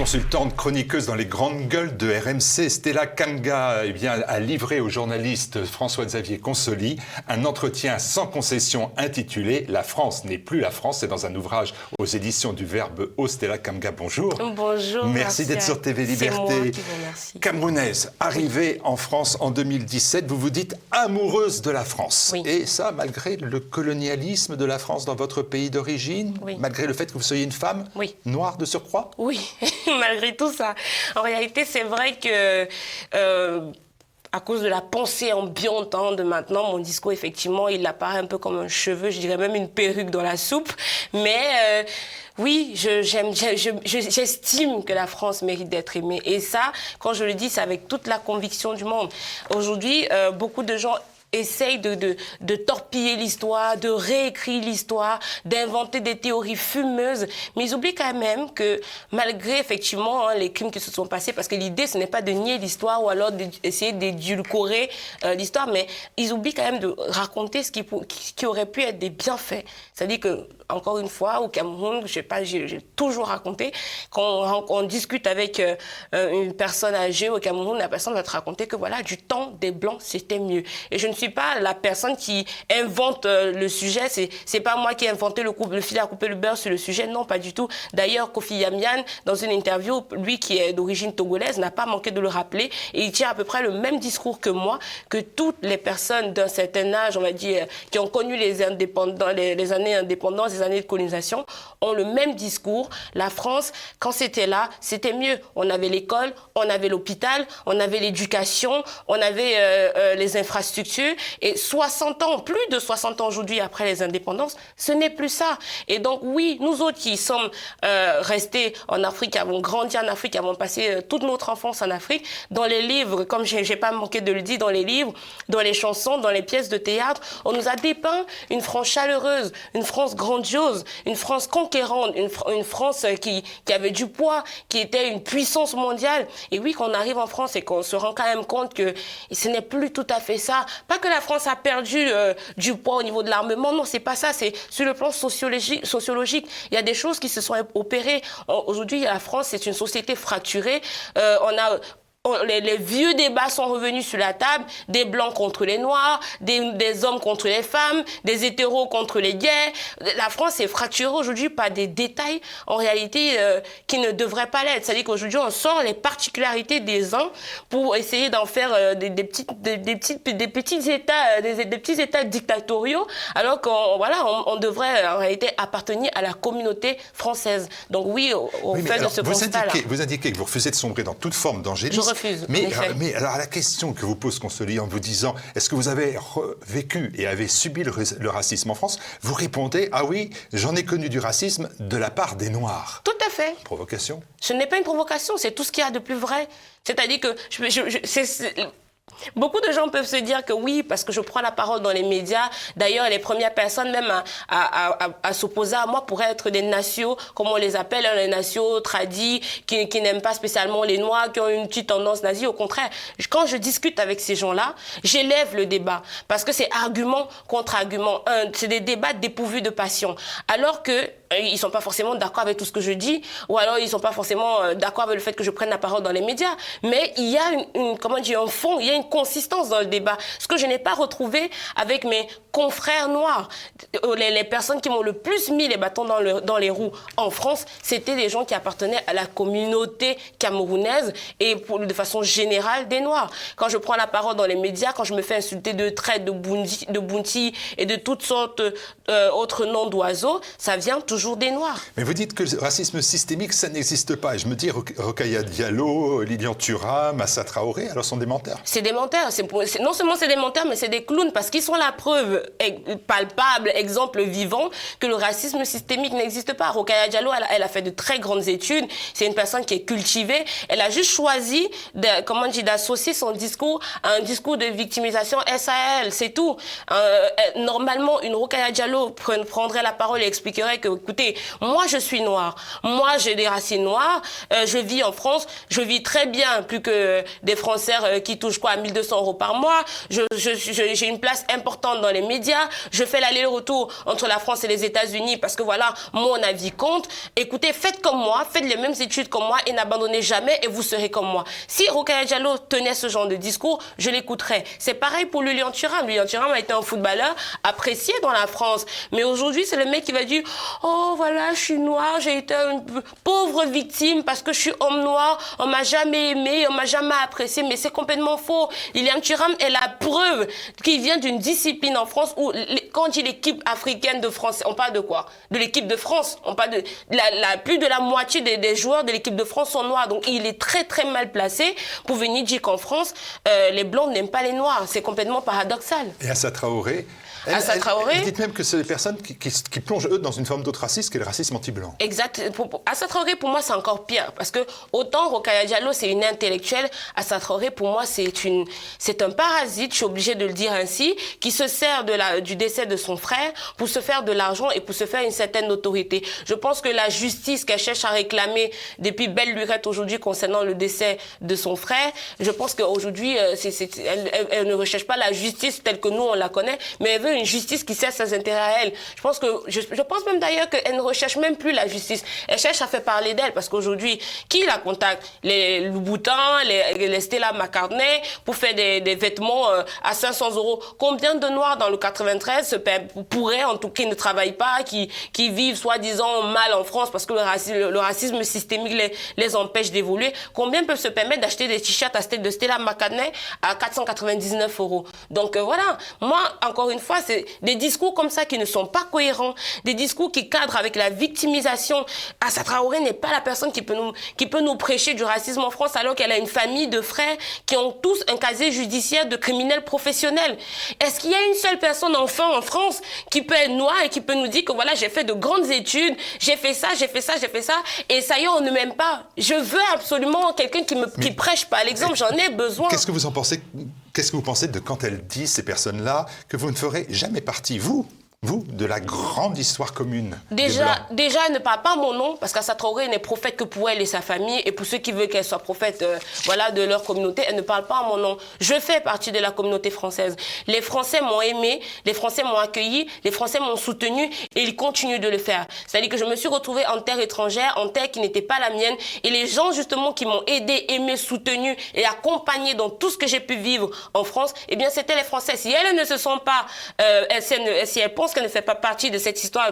consultante chroniqueuse dans les grandes gueules de RMC, Stella Kamga a livré au journaliste François-Xavier Consoli un entretien sans concession intitulé « La France n'est plus la France ». C'est dans un ouvrage aux éditions du Verbe Haut. Stella Kamga, bonjour. Bonjour. Merci d'être sur TV Liberté. C'est moi qui vous remercie. Camerounaise, arrivée en France en 2017, vous vous dites amoureuse de la France. Oui. Et ça, malgré le colonialisme de la France dans votre pays d'origine, oui. Malgré le fait que vous soyez une femme noire de surcroît. Oui, malgré tout ça. En réalité, c'est vrai que... à cause de la pensée ambiante de maintenant, mon discours, effectivement, il apparaît un peu comme un cheveu, je dirais même une perruque dans la soupe. Mais oui, j'estime que la France mérite d'être aimée. Et ça, quand je le dis, c'est avec toute la conviction du monde. Aujourd'hui, beaucoup de gens essayent de torpiller l'histoire, de réécrire l'histoire, d'inventer des théories fumeuses. Mais ils oublient quand même que malgré effectivement les crimes qui se sont passés, parce que l'idée ce n'est pas de nier l'histoire ou alors d'essayer d'édulcorer l'histoire, mais ils oublient quand même de raconter ce qui aurait pu être des bienfaits. C'est-à-dire que, encore une fois, au Cameroun, je sais pas, j'ai toujours raconté, quand on discute avec une personne âgée au Cameroun, la personne va te raconter que voilà, du temps des Blancs, c'était mieux. Et je ne suis pas la personne qui invente le sujet, c'est pas moi qui ai inventé le fil à couper le beurre sur le sujet, non, pas du tout. D'ailleurs, Kofi Yamian, dans une interview, lui qui est d'origine togolaise, n'a pas manqué de le rappeler, et il tient à peu près le même discours que moi, que toutes les personnes d'un certain âge, on va dire, qui ont connu les années indépendances, les années de colonisation, ont le même discours. La France, quand c'était là, c'était mieux. On avait l'école, on avait l'hôpital, on avait l'éducation, on avait les infrastructures. Et 60 ans, plus de 60 ans aujourd'hui après les indépendances, ce n'est plus ça. Et donc oui, nous autres qui sommes restés en Afrique, qui avons grandi en Afrique, qui avons passé toute notre enfance en Afrique, dans les livres, comme j'ai pas manqué de le dire, dans les livres, dans les chansons, dans les pièces de théâtre, on nous a dépeint une France chaleureuse, une France grandiose, une France conquérante, une France qui avait du poids, qui était une puissance mondiale. Et oui, quand on arrive en France et qu'on se rend quand même compte que ce n'est plus tout à fait ça. Pas que la France a perdu du poids au niveau de l'armement, non, c'est pas ça. C'est sur le plan sociologique. Il y a des choses qui se sont opérées. Aujourd'hui, la France, c'est une société fracturée. Les vieux débats sont revenus sur la table, des blancs contre les noirs, des hommes contre les femmes, des hétéros contre les gays. La France est fracturée aujourd'hui par des détails, en réalité, qui ne devraient pas l'être. C'est-à-dire qu'aujourd'hui, on sort les particularités des uns pour essayer d'en faire des petits États dictatoriaux, alors qu'on devrait en réalité appartenir à la communauté française. Donc oui, au fait de ce constat-là. Vous indiquez que vous refusez de sombrer dans toute forme d'angélisme. Mais alors la question que vous pose Consoli en vous disant est-ce que vous avez vécu et avez subi le racisme en France, vous répondez ah oui, j'en ai connu du racisme de la part des Noirs. Tout à fait. Provocation. Ce n'est pas une provocation, c'est tout ce qu'il y a de plus vrai. C'est-à-dire que beaucoup de gens peuvent se dire que oui, parce que je prends la parole dans les médias. D'ailleurs, les premières personnes même à s'opposer à moi pourraient être des nationaux, comme on les appelle, les nationaux tradis, qui n'aiment pas spécialement les Noirs, qui ont une petite tendance nazie. Au contraire, quand je discute avec ces gens-là, j'élève le débat. Parce que c'est argument contre argument. C'est des débats dépourvus de passion. Alors que ils ne sont pas forcément d'accord avec tout ce que je dis, ou alors ils ne sont pas forcément d'accord avec le fait que je prenne la parole dans les médias. Mais il y a un fond, il y a une consistance dans le débat. Ce que je n'ai pas retrouvé avec mes confrères noirs. Les personnes qui m'ont le plus mis les bâtons dans les roues en France, c'était des gens qui appartenaient à la communauté camerounaise et de façon générale des Noirs. Quand je prends la parole dans les médias, quand je me fais insulter de traite, de bounty et de toutes sortes autres noms d'oiseaux, ça vient toujours des Noirs. Mais vous dites que le racisme systémique, ça n'existe pas. Et je me dis, Rokhaya Diallo, Lilian Thuram, Massa Traoré, alors sont des menteurs. C'est des menteurs. Non seulement c'est des menteurs, mais c'est des clowns parce qu'ils sont la preuve palpable, exemple vivant, que le racisme systémique n'existe pas. Rokhaya Diallo, elle a fait de très grandes études. C'est une personne qui est cultivée. Elle a juste choisi d'associer son discours à un discours de victimisation SAL. C'est tout. Normalement, une Rokhaya Diallo prendrait la parole et expliquerait que écoutez, moi je suis noire, moi j'ai des racines noires, je vis en France, je vis très bien, plus que des Français qui touchent quoi, 1200 € par mois, j'ai une place importante dans les médias, je fais l'aller-retour entre la France et les États-Unis parce que voilà, mon avis compte. Écoutez, faites comme moi, faites les mêmes études comme moi et n'abandonnez jamais et vous serez comme moi. Si Rokhaya Diallo tenait ce genre de discours, je l'écouterais. C'est pareil pour Lilian Thuram. Lilian Thuram a été un footballeur apprécié dans la France. Mais aujourd'hui, c'est le mec qui va dire « Oh, voilà, je suis noir, j'ai été une pauvre victime parce que je suis homme noir, on m'a jamais aimé, on m'a jamais apprécié. » Mais c'est complètement faux. Lilian Thuram est la preuve qu'il vient d'une discipline en France où, quand on dit l'équipe africaine de France, on parle de quoi? De l'équipe de France. On parle de plus de la moitié des joueurs de l'équipe de France sont noirs. Donc, il est très, très mal placé pour venir dire qu'en France, les Blancs n'aiment pas les Noirs. C'est complètement paradoxal. Et Assa Traoré, Traoré, vous dites même que c'est des personnes qui plongent, eux, dans une forme d'autre racisme, qui est le racisme anti-blanc. Exact. Assa Traoré, pour moi, c'est encore pire. Parce que autant Rokhaya Diallo, c'est une intellectuelle, Assa Traoré, pour moi, c'est un parasite, je suis obligée de le dire ainsi, qui se sert du décès de son frère pour se faire de l'argent et pour se faire une certaine autorité. Je pense que la justice qu'elle cherche à réclamer depuis belle lurette aujourd'hui concernant le décès de son frère, je pense qu'aujourd'hui, elle ne recherche pas la justice telle que nous, on la connaît, mais elle veut une justice qui sert ses intérêts à elle. Je pense même d'ailleurs qu'elle ne recherche même plus la justice. Elle cherche à faire parler d'elle parce qu'aujourd'hui, qui la contacte? Les Louboutins, les Stella McCartney pour faire des vêtements à 500 €. Combien de Noirs dans le 93 pourraient, en tout cas, qui ne travaillent pas, qui vivent soi-disant mal en France parce que le racisme systémique les empêche d'évoluer? Combien peuvent se permettre d'acheter des t-shirts de Stella McCartney à 499 €? Donc voilà, moi, encore une fois, c'est des discours comme ça qui ne sont pas cohérents, des discours qui cadrent avec la victimisation. Assa Traoré n'est pas la personne qui peut nous prêcher du racisme en France alors qu'elle a une famille de frères qui ont tous un casier judiciaire de criminels professionnels. Est-ce qu'il y a une seule personne enfin en France qui peut être noire et qui peut nous dire que voilà, j'ai fait de grandes études, j'ai fait ça, et ça y est, on ne m'aime pas? Je veux absolument quelqu'un qui prêche par l'exemple, j'en ai besoin. Qu'est-ce que vous en pensez? Qu'est-ce que vous pensez de quand elle dit, ces personnes-là, que vous ne ferez jamais partie, vous, de la grande histoire commune? Déjà, elle ne parle pas mon nom, parce qu'Assa Traoré n'est prophète que pour elle et sa famille, et pour ceux qui veulent qu'elle soit prophète de leur communauté, elle ne parle pas en mon nom. Je fais partie de la communauté française. Les Français m'ont aimé, les Français m'ont accueilli, les Français m'ont soutenu, et ils continuent de le faire. C'est-à-dire que je me suis retrouvée en terre étrangère, en terre qui n'était pas la mienne, et les gens justement qui m'ont aidé, aimé, soutenu et accompagné dans tout ce que j'ai pu vivre en France, eh bien c'était les Français. Si elles ne se sont pas, si elles pensent qu'elle ne fait pas partie de cette histoire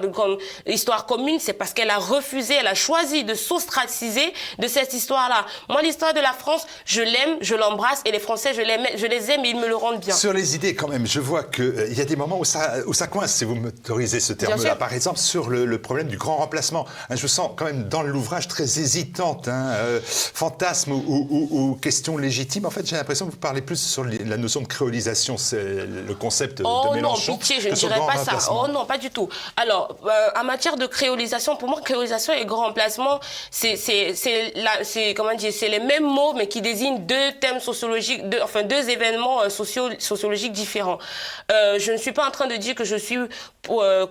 commune, c'est parce qu'elle a refusé, elle a choisi de s'ostraciser de cette histoire-là. Moi, l'histoire de la France, je l'aime, je l'embrasse, et les Français, je les aime et ils me le rendent bien. Sur les idées, quand même, je vois qu'il y a des moments où ça coince, si vous m'autorisez ce terme-là. Par exemple, sur le problème du grand remplacement. Je vous sens quand même dans l'ouvrage très hésitante, fantasme ou question légitime. En fait, j'ai l'impression que vous parlez plus sur la notion de créolisation, c'est le concept de Mélenchon. Oh non, pitié, je ne dirais pas ça. Oh non, pas du tout. Alors, en matière de créolisation, pour moi, créolisation et grand remplacement, c'est les mêmes mots, mais qui désignent deux thèmes sociologiques, deux événements sociologiques différents. Je ne suis pas en train de dire que je suis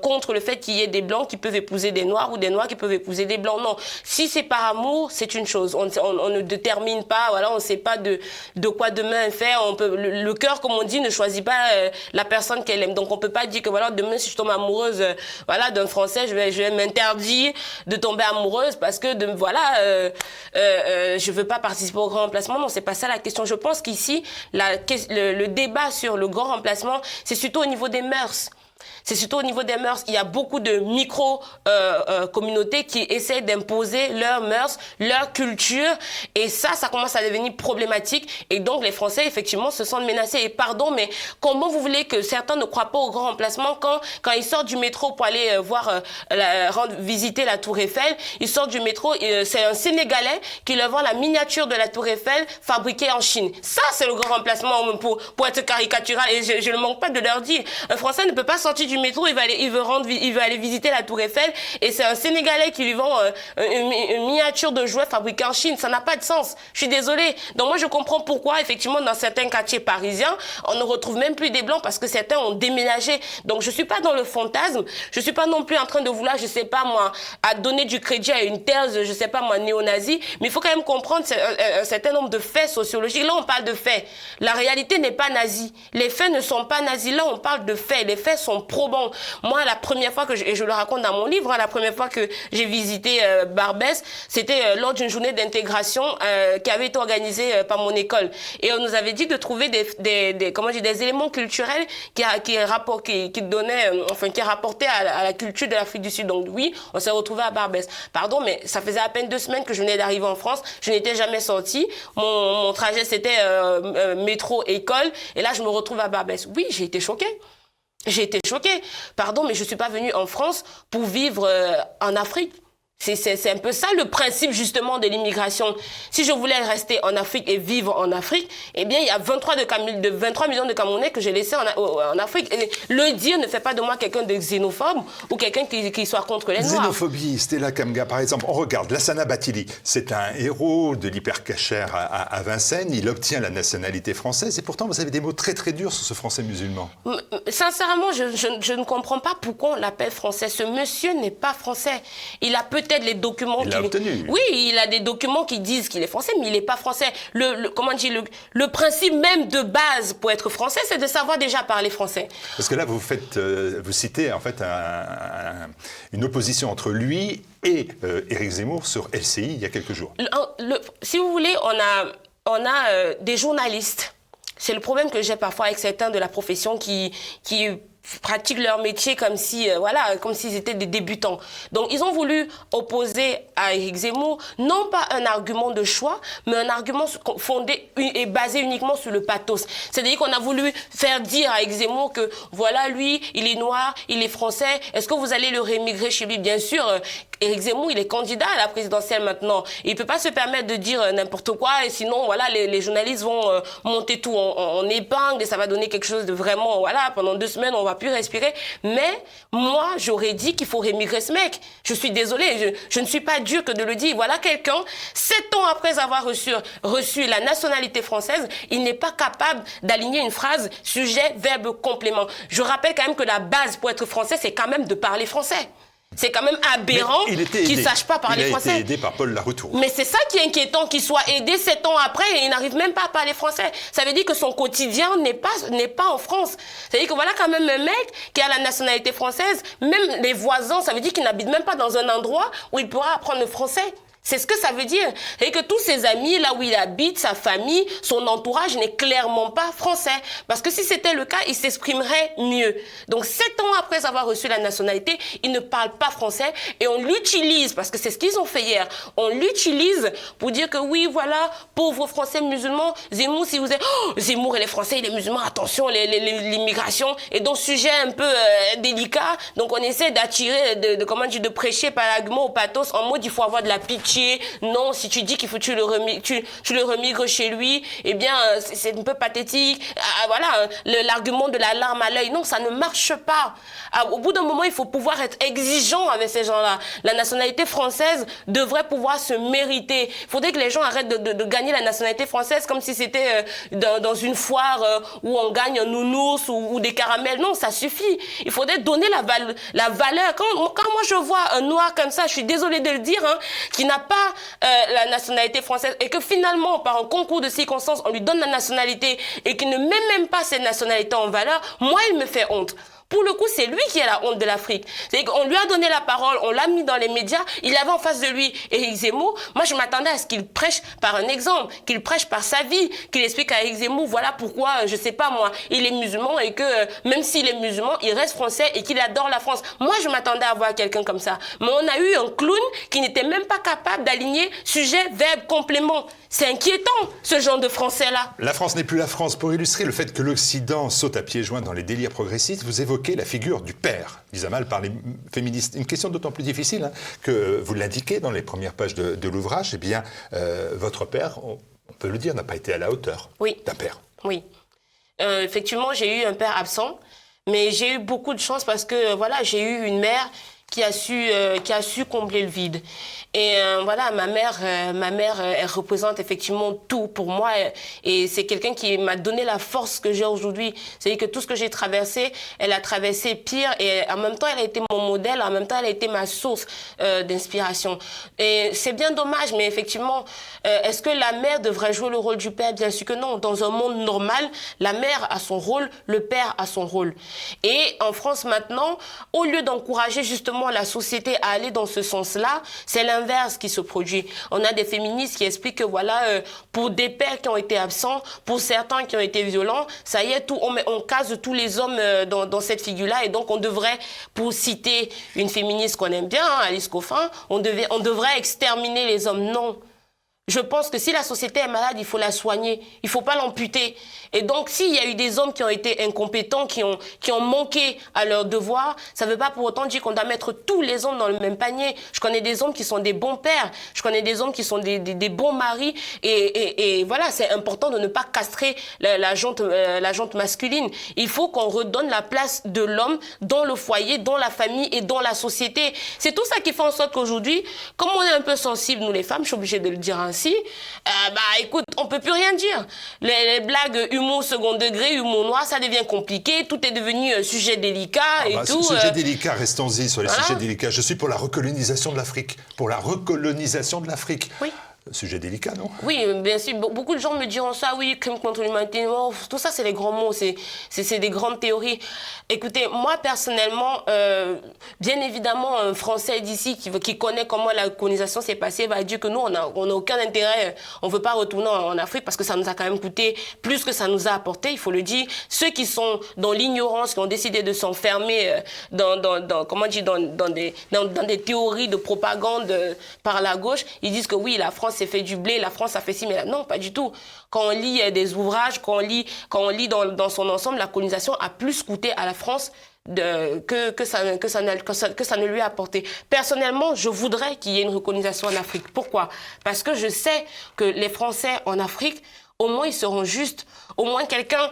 contre le fait qu'il y ait des Blancs qui peuvent épouser des Noirs ou des Noirs qui peuvent épouser des Blancs. Non. Si c'est par amour, c'est une chose. On ne détermine pas, voilà, on ne sait pas de quoi demain est fait. Le cœur, comme on dit, ne choisit pas la personne qu'elle aime. Donc, on ne peut pas dire que voilà, demain, si je tombe amoureuse d'un Français, je vais m'interdire de tomber amoureuse parce que je veux pas participer au grand remplacement. Non, c'est pas ça la question. Je pense qu'ici, le débat sur le grand remplacement, c'est surtout au niveau des mœurs. C'est surtout au niveau des mœurs. Il y a beaucoup de micro-communautés qui essaient d'imposer leurs mœurs, leur culture. Et ça commence à devenir problématique. Et donc, les Français, effectivement, se sentent menacés. Et pardon, mais comment vous voulez que certains ne croient pas au grand remplacement quand ils sortent du métro pour aller visiter la Tour Eiffel, ils sortent du métro, c'est un Sénégalais qui leur vend la miniature de la Tour Eiffel fabriquée en Chine. Ça, c'est le grand remplacement pour être caricatural. Et je ne manque pas de leur dire. Un Français ne peut pas sortir du métro, il veut aller visiter la Tour Eiffel et c'est un Sénégalais qui lui vend une miniature de jouet fabriquée en Chine. Ça n'a pas de sens. Je suis désolée. Donc moi, je comprends pourquoi, effectivement, dans certains quartiers parisiens, on ne retrouve même plus des Blancs parce que certains ont déménagé. Donc je suis pas dans le fantasme. Je suis pas non plus en train de vouloir, je sais pas moi, à donner du crédit à une thèse, je sais pas moi, néo-nazie. Mais il faut quand même comprendre un certain nombre de faits sociologiques. Là, on parle de faits. La réalité n'est pas nazie. Les faits ne sont pas nazis. Là, on parle de faits. Les faits sont probants. Moi, la première fois et je le raconte dans mon livre, la première fois que j'ai visité Barbès, c'était lors d'une journée d'intégration qui avait été organisée par mon école. Et on nous avait dit de trouver des éléments culturels qui rapportaient à la culture de l'Afrique du Sud. Donc oui, on s'est retrouvé à Barbès. Pardon, mais ça faisait à peine 2 semaines que je venais d'arriver en France. Je n'étais jamais sortie. Mon trajet, c'était métro, école. Et là, je me retrouve à Barbès. Oui, j'ai été choquée. J'ai été choquée. Pardon, mais je ne suis pas venue en France pour vivre en Afrique. C'est un peu ça le principe justement de l'immigration. Si je voulais rester en Afrique et vivre en Afrique, eh bien il y a 23 millions de Camerounais que j'ai laissés en Afrique. Et le dire ne fait pas de moi quelqu'un de xénophobe ou quelqu'un qui soit contre les Noirs. Xénophobie, Stella Kamga par exemple. On regarde Lassana Bathily, c'est un héros de l'hypercachère à Vincennes. Il obtient la nationalité française et pourtant vous avez des mots très très durs sur ce français musulman. Sincèrement, je ne comprends pas pourquoi on l'appelle français. Ce monsieur n'est pas français. Il a peut-être les documents il l'a obtenu. Oui, il a des documents qui disent qu'il est français, mais il n'est pas français. Le principe même de base pour être français, c'est de savoir déjà parler français. Parce que là, vous citez en fait une opposition entre lui et Éric Zemmour sur LCI il y a quelques jours. Si vous voulez, on a des journalistes. C'est le problème que j'ai parfois avec certains de la profession qui pratiquent leur métier comme s'ils étaient des débutants. Donc, ils ont voulu opposer à Éric Zemmour, non pas un argument de choix, mais un argument fondé et basé uniquement sur le pathos. C'est-à-dire qu'on a voulu faire dire à Éric Zemmour que, voilà, lui, il est noir, il est français, est-ce que vous allez le rémigrer chez lui? Bien sûr, Éric Zemmour, il est candidat à la présidentielle maintenant. Il ne peut pas se permettre de dire n'importe quoi, et sinon, voilà, les journalistes vont monter tout en épingle, et ça va donner quelque chose de vraiment, voilà, pendant 2 semaines, on va plus respirer. Mais moi, j'aurais dit qu'il faut rémigrer ce mec. Je suis désolée, je ne suis pas dure que de le dire. Voilà quelqu'un, 7 ans après avoir reçu la nationalité française, il n'est pas capable d'aligner une phrase sujet, verbe, complément. Je rappelle quand même que la base pour être français, c'est quand même de parler français. C'est quand même aberrant qu'il ne sache pas parler français. Il a été aidé par Paul Laroutourou. Mais c'est ça qui est inquiétant, qu'il soit aidé 7 ans après et il n'arrive même pas à parler français. Ça veut dire que son quotidien n'est pas en France. C'est-à-dire que voilà quand même un mec qui a la nationalité française, même les voisins, ça veut dire qu'il n'habite même pas dans un endroit où il pourra apprendre le français. C'est ce que ça veut dire. Et que tous ses amis, là où il habite, sa famille, son entourage n'est clairement pas français. Parce que si c'était le cas, il s'exprimerait mieux. Donc 7 ans après avoir reçu la nationalité, il ne parle pas français et on l'utilise, parce que c'est ce qu'ils ont fait hier, on l'utilise pour dire que oui, voilà, pauvres Français musulmans, Zemmour, si vous êtes... Oh, Zemmour et les Français et les musulmans, attention, l'immigration. Et donc sujet un peu délicat, donc on essaie d'attirer, de prêcher par l'argument au pathos, en mode il faut avoir de la pitié. Non, si tu dis qu'il faut tu le remigres chez lui, eh bien, c'est un peu pathétique. Voilà, l'argument de la larme à l'œil. Non, ça ne marche pas. Au bout d'un moment, il faut pouvoir être exigeant avec ces gens-là. La nationalité française devrait pouvoir se mériter. Il faudrait que les gens arrêtent de gagner la nationalité française comme si c'était dans une foire où on gagne un nounours ou des caramels. Non, ça suffit. Il faudrait donner la valeur. Quand moi je vois un noir comme ça, je suis désolée de le dire, qui n'a pas la nationalité française et que finalement, par un concours de circonstances, on lui donne la nationalité et qu'il ne met même pas cette nationalité en valeur, moi, il me fait honte. Pour le coup, c'est lui qui a la honte de l'Afrique. C'est-à-dire qu'on lui a donné la parole, on l'a mis dans les médias, il avait en face de lui Éric Zemmour. Moi, je m'attendais à ce qu'il prêche par un exemple, qu'il prêche par sa vie, qu'il explique à Éric Zemmour, voilà pourquoi, je sais pas moi, il est musulman et que même s'il est musulman, il reste français et qu'il adore la France. Moi, je m'attendais à voir quelqu'un comme ça. Mais on a eu un clown qui n'était même pas capable d'aligner sujet, verbe, complément. C'est inquiétant, ce genre de français-là. La France n'est plus la France. Pour illustrer le fait que l'Occident saute à pieds joints dans les délires progressistes, vous évoquez la figure du père, mise à mal par les féministes. Une question d'autant plus difficile que vous l'indiquez dans les premières pages de l'ouvrage. Eh bien, votre père, on peut le dire, n'a pas été à la hauteur d'un père. Oui. Effectivement, j'ai eu un père absent. Mais j'ai eu beaucoup de chance parce que, voilà, j'ai eu une mère qui a su combler le vide. Et voilà, ma mère, elle représente effectivement tout pour moi. Et c'est quelqu'un qui m'a donné la force que j'ai aujourd'hui. C'est-à-dire que tout ce que j'ai traversé, elle a traversé pire. Et en même temps, elle a été mon modèle. En même temps, elle a été ma source d'inspiration. Et c'est bien dommage, mais effectivement, est-ce que la mère devrait jouer le rôle du père? Bien sûr que non. Dans un monde normal, la mère a son rôle, le père a son rôle. Et en France maintenant, au lieu d'encourager justement la société à aller dans ce sens-là, c'est l'inverse qui se produit. On a des féministes qui expliquent que voilà, pour des pères qui ont été absents, pour certains qui ont été violents, ça y est, on case tous les hommes dans cette figure-là. Et donc on devrait, pour citer une féministe qu'on aime bien, Alice Coffin, on devrait exterminer les hommes. Non. Je pense que si la société est malade, il faut la soigner. Il ne faut pas l'amputer. Et donc, s'il y a eu des hommes qui ont été incompétents, qui ont manqué à leur devoir, ça ne veut pas pour autant dire qu'on doit mettre tous les hommes dans le même panier. Je connais des hommes qui sont des bons pères. Je connais des hommes qui sont des bons maris. Et voilà, c'est important de ne pas castrer la jante masculine. Il faut qu'on redonne la place de l'homme dans le foyer, dans la famille et dans la société. C'est tout ça qui fait en sorte qu'aujourd'hui, comme on est un peu sensibles, nous les femmes, je suis obligée de le dire ainsi, écoute, on peut plus rien dire. Les blagues humour second degré, humour noir, ça devient compliqué. Tout est devenu sujet délicat et tout. Sujet délicat, restons-y sur les sujets délicats. Je suis pour la recolonisation de l'Afrique. Pour la recolonisation de l'Afrique. Oui. Sujet délicat, non? Oui, bien sûr. Beaucoup de gens me diront ça, oui, crime contre l'humanité. Oh, tout ça, c'est des grands mots, c'est des grandes théories. Écoutez, moi, personnellement, bien évidemment, un Français d'ici qui connaît comment la colonisation s'est passée va dire que nous, on n'a aucun intérêt, on ne veut pas retourner en Afrique parce que ça nous a quand même coûté plus que ça nous a apporté, il faut le dire. Ceux qui sont dans l'ignorance, qui ont décidé de s'enfermer dans des théories de propagande par la gauche, ils disent que oui, la France s'est fait du blé, la France a fait ci, mais là, non, pas du tout. Quand on lit des ouvrages, quand on lit dans son ensemble, la colonisation a plus coûté à la France que ça ne lui a apporté. Personnellement, je voudrais qu'il y ait une recolonisation en Afrique. Pourquoi? Parce que je sais que les Français en Afrique, au moins ils seront justes. Au moins quelqu'un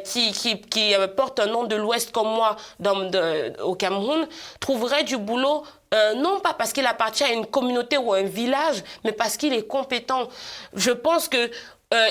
qui porte un nom de l'Ouest comme moi au Cameroun trouverait du boulot, non pas parce qu'il appartient à une communauté ou à un village, mais parce qu'il est compétent. Je pense que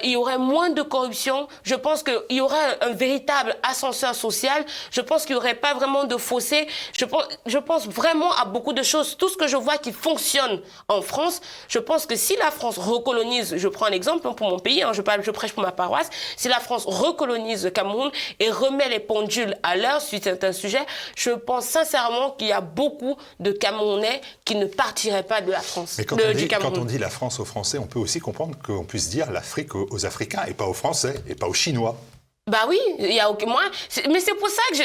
il y aurait moins de corruption, je pense qu'il y aurait un véritable ascenseur social, je pense qu'il n'y aurait pas vraiment de fossé, je pense vraiment à beaucoup de choses. Tout ce que je vois qui fonctionne en France, je pense que si la France recolonise, je prends un exemple pour mon pays, je prêche pour ma paroisse, si la France recolonise le Cameroun et remet les pendules à l'heure sur certains sujets, je pense sincèrement qu'il y a beaucoup de Camerounais qui ne partiraient pas de la France, du Cameroun. Quand on dit la France aux Français, on peut aussi comprendre qu'on puisse dire l'Afrique aux Africains et pas aux Français et pas aux Chinois. Bah oui, il y a moi, mais c'est pour ça que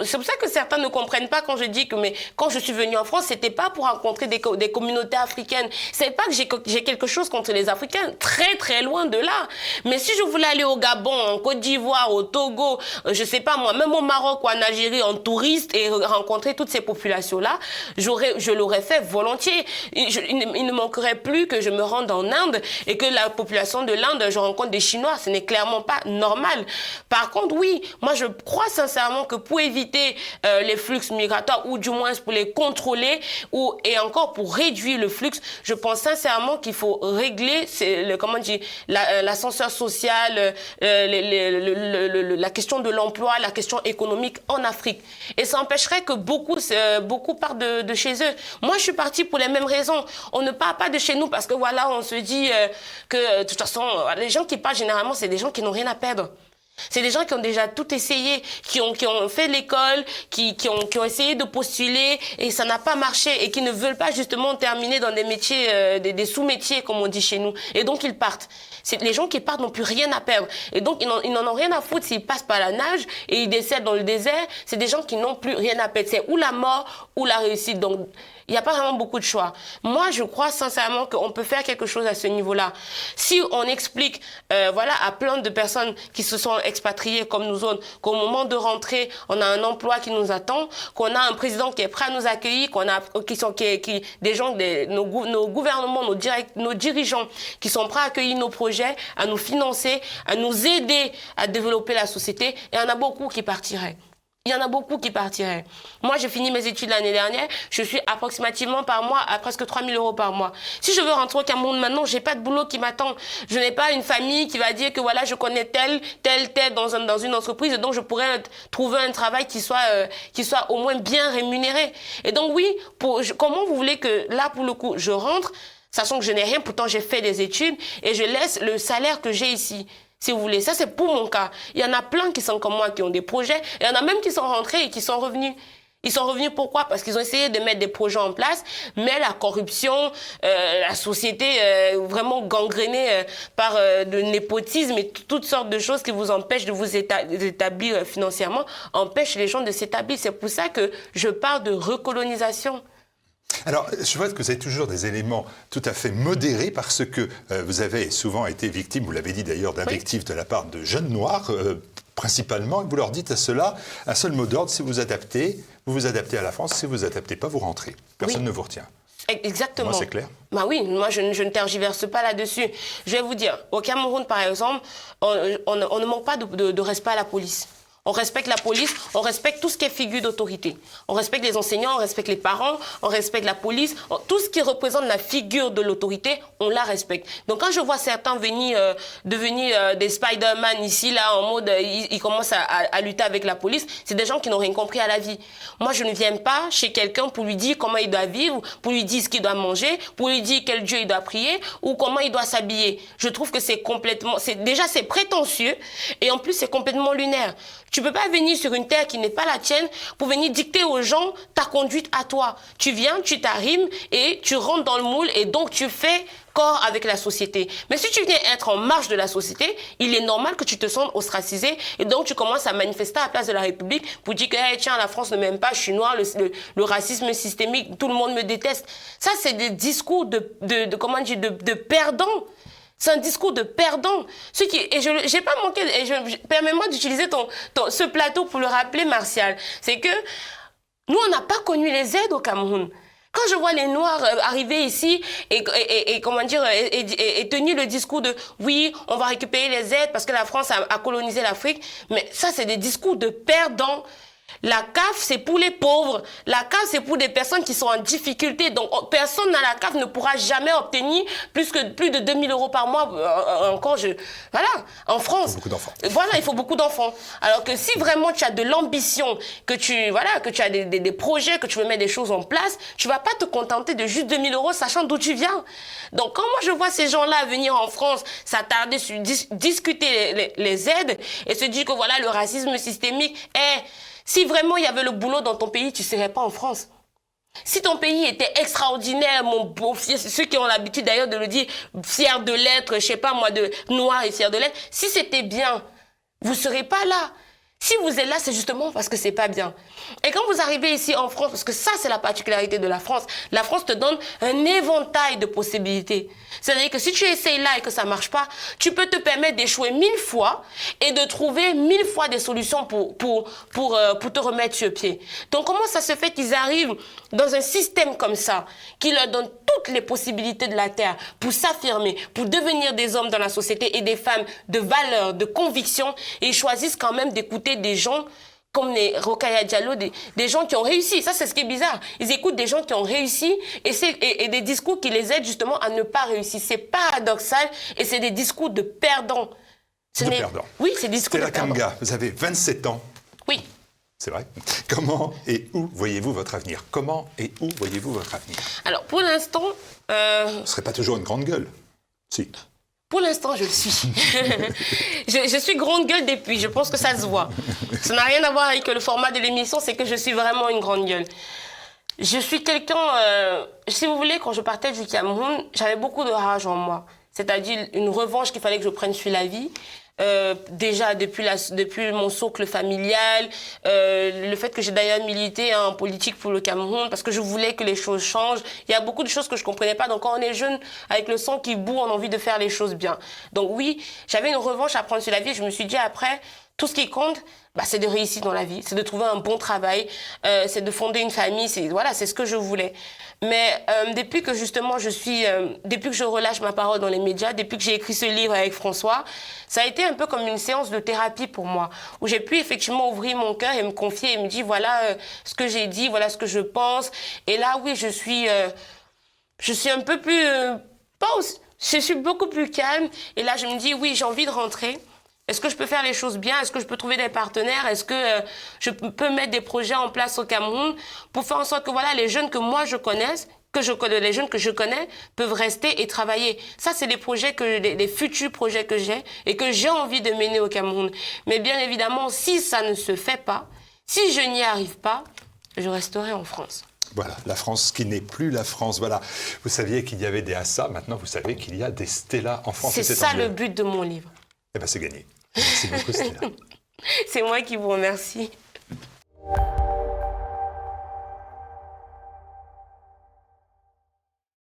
c'est pour ça que certains ne comprennent pas quand je dis que quand je suis venue en France, c'était pas pour rencontrer des communautés africaines. C'est pas que j'ai quelque chose contre les Africains, très très loin de là. Mais si je voulais aller au Gabon, en Côte d'Ivoire, au Togo, je sais pas moi, même au Maroc ou en Algérie en touriste et rencontrer toutes ces populations-là, je l'aurais fait volontiers. Il ne manquerait plus que je me rende en Inde et que la population de l'Inde, je rencontre des Chinois. Ce n'est clairement pas normal. Par contre, oui, moi je crois sincèrement que pour éviter les flux migratoires ou du moins pour les contrôler et encore pour réduire le flux, je pense sincèrement qu'il faut régler l'ascenseur social, la question de l'emploi, la question économique en Afrique. Et ça empêcherait que beaucoup partent de chez eux. Moi, je suis partie pour les mêmes raisons. On ne part pas de chez nous parce que voilà, on se dit que de toute façon, les gens qui partent généralement, c'est des gens qui n'ont rien à perdre. C'est des gens qui ont déjà tout essayé, qui ont fait l'école, qui ont essayé de postuler et ça n'a pas marché et qui ne veulent pas justement terminer dans des métiers, des sous-métiers comme on dit chez nous. Et donc ils partent. Les gens qui partent n'ont plus rien à perdre. Et donc ils n'en ont rien à foutre s'ils passent par la nage et ils décèdent dans le désert. C'est des gens qui n'ont plus rien à perdre. C'est ou la mort ou la réussite. Donc il n'y a pas vraiment beaucoup de choix. Moi, je crois sincèrement qu'on peut faire quelque chose à ce niveau-là. Si on explique à plein de personnes qui se sont expatriées comme nous autres, qu'au moment de rentrer, on a un emploi qui nous attend, qu'on a un président qui est prêt à nous accueillir, des gens, nos gouvernements, nos dirigeants qui sont prêts à accueillir nos projets, à nous financer, à nous aider à développer la société, et il y en a beaucoup qui partiraient. il y en a beaucoup qui partiraient. Moi, j'ai fini mes études l'année dernière. Je suis approximativement par mois à presque 3 000 € par mois. Si je veux rentrer au Cameroun maintenant, j'ai pas de boulot qui m'attend. Je n'ai pas une famille qui va dire que voilà, je connais tel dans une entreprise et donc je pourrais trouver un travail qui soit au moins bien rémunéré. Et donc oui, comment vous voulez que là, pour le coup, je rentre, sachant que je n'ai rien, pourtant j'ai fait des études et je laisse le salaire que j'ai ici. Si vous voulez, ça c'est pour mon cas. Il y en a plein qui sont comme moi, qui ont des projets. Et il y en a même qui sont rentrés et qui sont revenus. Ils sont revenus pourquoi? Parce qu'ils ont essayé de mettre des projets en place, mais la corruption, la société vraiment gangrénée par le népotisme et toutes sortes de choses qui vous empêchent de vous établir financièrement, empêchent les gens de s'établir. C'est pour ça que je parle de recolonisation. Alors, je vois que vous avez toujours des éléments tout à fait modérés parce que vous avez souvent été victime, vous l'avez dit d'ailleurs, d'invectives de la part de jeunes noirs, principalement, et vous leur dites à cela un seul mot d'ordre, si vous vous adaptez à la France, si vous ne vous adaptez pas, vous rentrez. Personne ne vous retient. Exactement. Moi, c'est clair. Bah oui, moi je ne tergiverse pas là-dessus. Je vais vous dire, au Cameroun par exemple, on ne manque pas de respect à la police. On respecte la police, on respecte tout ce qui est figure d'autorité. On respecte les enseignants, on respecte les parents, on respecte la police. Tout ce qui représente la figure de l'autorité, on la respecte. Donc quand je vois certains devenir des Spider-Man ici, là, en mode, ils commencent à lutter avec la police, c'est des gens qui n'ont rien compris à la vie. Moi, je ne viens pas chez quelqu'un pour lui dire comment il doit vivre, pour lui dire ce qu'il doit manger, pour lui dire quel Dieu il doit prier ou comment il doit s'habiller. Je trouve que c'est prétentieux et en plus, c'est complètement lunaire. Tu ne peux pas venir sur une terre qui n'est pas la tienne pour venir dicter aux gens ta conduite à toi. Tu viens, tu t'arrimes et tu rentres dans le moule et donc tu fais corps avec la société. Mais si tu viens être en marge de la société, il est normal que tu te sentes ostracisé et donc tu commences à manifester à la place de la République pour dire que hey, tiens, la France ne m'aime pas, je suis noir, le racisme systémique, tout le monde me déteste. Ça, c'est des discours de perdants. C'est un discours de perdant. Et je n'ai pas manqué, permets-moi d'utiliser ce plateau pour le rappeler, Martial. C'est que nous, on n'a pas connu les aides au Cameroun. Quand je vois les Noirs arriver ici et tenir le discours de oui, on va récupérer les aides parce que la France a colonisé l'Afrique, mais ça, c'est des discours de perdants. La CAF, c'est pour les pauvres. La CAF, c'est pour des personnes qui sont en difficulté. Donc, personne dans la CAF ne pourra jamais obtenir plus de 2 000 € par mois. Voilà, en France. Il faut beaucoup d'enfants. Voilà, il faut beaucoup d'enfants. Alors que si vraiment tu as de l'ambition, que tu as des projets, que tu veux mettre des choses en place, tu vas pas te contenter de juste 2 000 € sachant d'où tu viens. Donc, quand moi je vois ces gens-là venir en France, s'attarder sur discuter les aides et se dire que voilà, le racisme systémique est... Si vraiment il y avait le boulot dans ton pays, tu ne serais pas en France. Si ton pays était extraordinaire, mon beau, ceux qui ont l'habitude d'ailleurs de le dire, fier de l'être, je sais pas moi, de noir et fier de l'être, si c'était bien, vous ne serez pas là. Si vous êtes là, c'est justement parce que c'est pas bien. Et quand vous arrivez ici en France, parce que ça, c'est la particularité de la France te donne un éventail de possibilités. C'est-à-dire que si tu essayes là et que ça marche pas, tu peux te permettre d'échouer 1000 fois et de trouver 1000 fois des solutions pour te remettre sur pied. Donc, comment ça se fait qu'ils arrivent dans un système comme ça, qui leur donne toutes les possibilités de la terre pour s'affirmer, pour devenir des hommes dans la société et des femmes de valeur, de conviction, et ils choisissent quand même d'écouter des gens comme les Rokhaya Diallo, des gens qui ont réussi. Ça, c'est ce qui est bizarre. Ils écoutent des gens qui ont réussi et des discours qui les aident justement à ne pas réussir. C'est paradoxal et c'est des discours de perdants. Oui, c'est des discours de perdants. Stella Kanga, vous avez 27 ans. Oui. C'est vrai. Comment et où voyez-vous votre avenir? Comment et où voyez-vous votre avenir? Alors, pour l'instant... Vous ne serez pas toujours une grande gueule? Si. Pour l'instant, je le suis. je suis grande gueule depuis, je pense que ça se voit. Ça n'a rien à voir avec le format de l'émission, c'est que je suis vraiment une grande gueule. Je suis quelqu'un... si vous voulez, quand je partais du Cameroun, j'avais beaucoup de rage en moi. C'est-à-dire une revanche qu'il fallait que je prenne sur la vie. Déjà depuis mon socle familial, le fait que j'ai d'ailleurs milité en politique pour le Cameroun parce que je voulais que les choses changent. Il y a beaucoup de choses que je comprenais pas. Donc quand on est jeune, avec le sang qui bout, on a envie de faire les choses bien. Donc oui, j'avais une revanche à prendre sur la vie. Je me suis dit après, Tout ce qui compte, c'est de réussir dans la vie, c'est de trouver un bon travail, c'est de fonder une famille, c'est ce que je voulais. Mais depuis que justement depuis que je relâche ma parole dans les médias, depuis que j'ai écrit ce livre avec François, ça a été un peu comme une séance de thérapie pour moi, où j'ai pu effectivement ouvrir mon cœur et me confier et me dire voilà ce que j'ai dit, voilà ce que je pense. Et là, oui, je suis un peu plus... je suis beaucoup plus calme. Et là, je me dis oui, j'ai envie de rentrer. Est-ce que je peux faire les choses bien? Est-ce que je peux trouver des partenaires? Est-ce que je peux mettre des projets en place au Cameroun pour faire en sorte que voilà, les jeunes que moi je connaisse, les jeunes que je connais peuvent rester et travailler. Ça, c'est les futurs projets que j'ai et que j'ai envie de mener au Cameroun. Mais bien évidemment, si ça ne se fait pas, si je n'y arrive pas, je resterai en France. Voilà, la France qui n'est plus la France. Voilà, vous saviez qu'il y avait des Assa, maintenant vous savez qu'il y a des Stella en France. C'est ça le but de mon livre. Eh bien, c'est gagné. Merci beaucoup, Stella. C'est moi qui vous remercie.